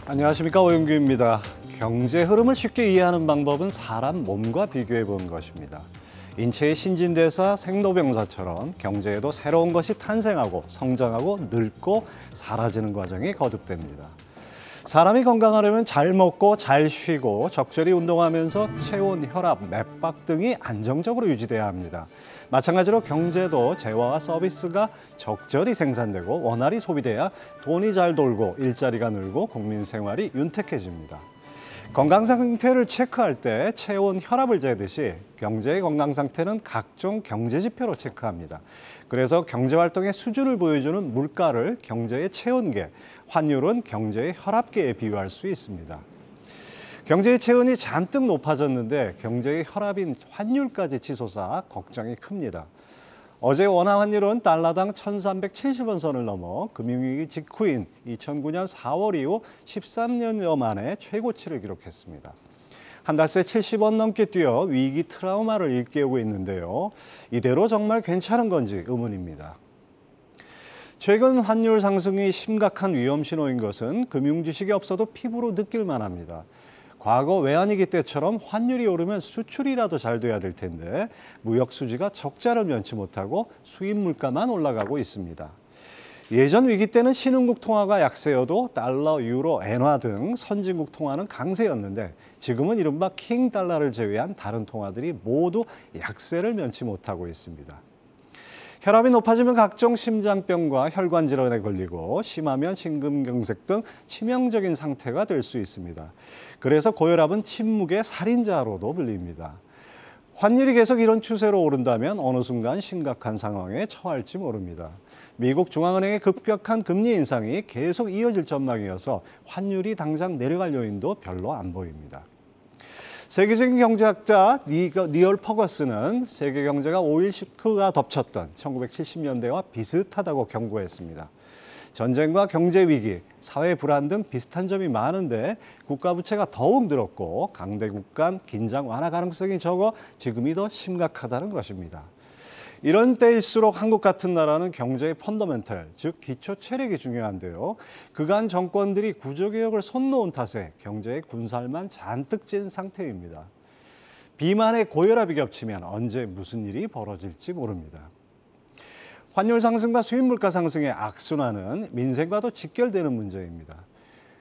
안녕하십니까, 오영규입니다. 경제 흐름을 쉽게 이해하는 방법은 사람 몸과 비교해 보는 것입니다. 인체의 신진대사, 생로병사처럼 경제에도 새로운 것이 탄생하고 성장하고 늙고 사라지는 과정이 거듭됩니다. 사람이 건강하려면 잘 먹고 잘 쉬고 적절히 운동하면서 체온, 혈압, 맥박 등이 안정적으로 유지돼야 합니다. 마찬가지로 경제도 재화와 서비스가 적절히 생산되고 원활히 소비돼야 돈이 잘 돌고 일자리가 늘고 국민 생활이 윤택해집니다. 건강 상태를 체크할 때 체온, 혈압을 재듯이 경제의 건강 상태는 각종 경제 지표로 체크합니다. 그래서 경제 활동의 수준을 보여주는 물가를 경제의 체온계, 환율은 경제의 혈압계에 비유할 수 있습니다. 경제의 체온이 잔뜩 높아졌는데 경제의 혈압인 환율까지 치솟아 걱정이 큽니다. 어제 원화 환율은 달러당 1,370원 선을 넘어 금융위기 직후인 2009년 4월 이후 13년여 만에 최고치를 기록했습니다. 한 달 새 70원 넘게 뛰어 위기 트라우마를 일깨우고 있는데요. 이대로 정말 괜찮은 건지 의문입니다. 최근 환율 상승이 심각한 위험 신호인 것은 금융 지식이 없어도 피부로 느낄 만합니다. 과거 외환위기 때처럼 환율이 오르면 수출이라도 잘 돼야 될 텐데 무역 수지가 적자를 면치 못하고 수입 물가만 올라가고 있습니다. 예전 위기 때는 신흥국 통화가 약세여도 달러, 유로, 엔화 등 선진국 통화는 강세였는데 지금은 이른바 킹 달러를 제외한 다른 통화들이 모두 약세를 면치 못하고 있습니다. 혈압이 높아지면 각종 심장병과 혈관 질환에 걸리고 심하면 심근경색 등 치명적인 상태가 될 수 있습니다. 그래서 고혈압은 침묵의 살인자로도 불립니다. 환율이 계속 이런 추세로 오른다면 어느 순간 심각한 상황에 처할지 모릅니다. 미국 중앙은행의 급격한 금리 인상이 계속 이어질 전망이어서 환율이 당장 내려갈 요인도 별로 안 보입니다. 세계적인 경제학자 니얼 퍼거슨은 세계 경제가 오일 쇼크가 덮쳤던 1970년대와 비슷하다고 경고했습니다. 전쟁과 경제 위기, 사회 불안 등 비슷한 점이 많은데 국가 부채가 더욱 늘었고 강대국 간 긴장 완화 가능성이 적어 지금이 더 심각하다는 것입니다. 이런 때일수록 한국 같은 나라는 경제의 펀더멘털, 즉 기초 체력이 중요한데요. 그간 정권들이 구조개혁을 손 놓은 탓에 경제의 군살만 잔뜩 찐 상태입니다. 비만에 고혈압이 겹치면 언제 무슨 일이 벌어질지 모릅니다. 환율 상승과 수입 물가 상승의 악순환은 민생과도 직결되는 문제입니다.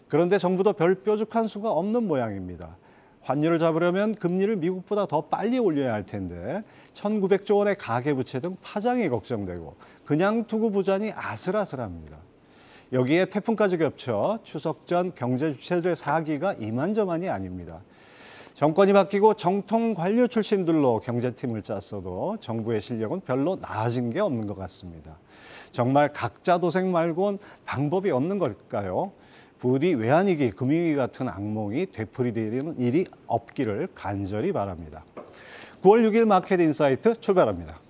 그런데 정부도 별 뾰족한 수가 없는 모양입니다. 환율을 잡으려면 금리를 미국보다 더 빨리 올려야 할 텐데 1,900조 원의 가계부채 등 파장이 걱정되고 그냥 두고 보자니 아슬아슬합니다. 여기에 태풍까지 겹쳐 추석 전 경제 주체들의 사기가 이만저만이 아닙니다. 정권이 바뀌고 정통 관료 출신들로 경제팀을 짰어도 정부의 실력은 별로 나아진 게 없는 것 같습니다. 정말 각자 도생 말곤 방법이 없는 걸까요? 부디 외환위기, 금융위기 같은 악몽이 되풀이되는 일이 없기를 간절히 바랍니다. 9월 6일 마켓 인사이트 출발합니다.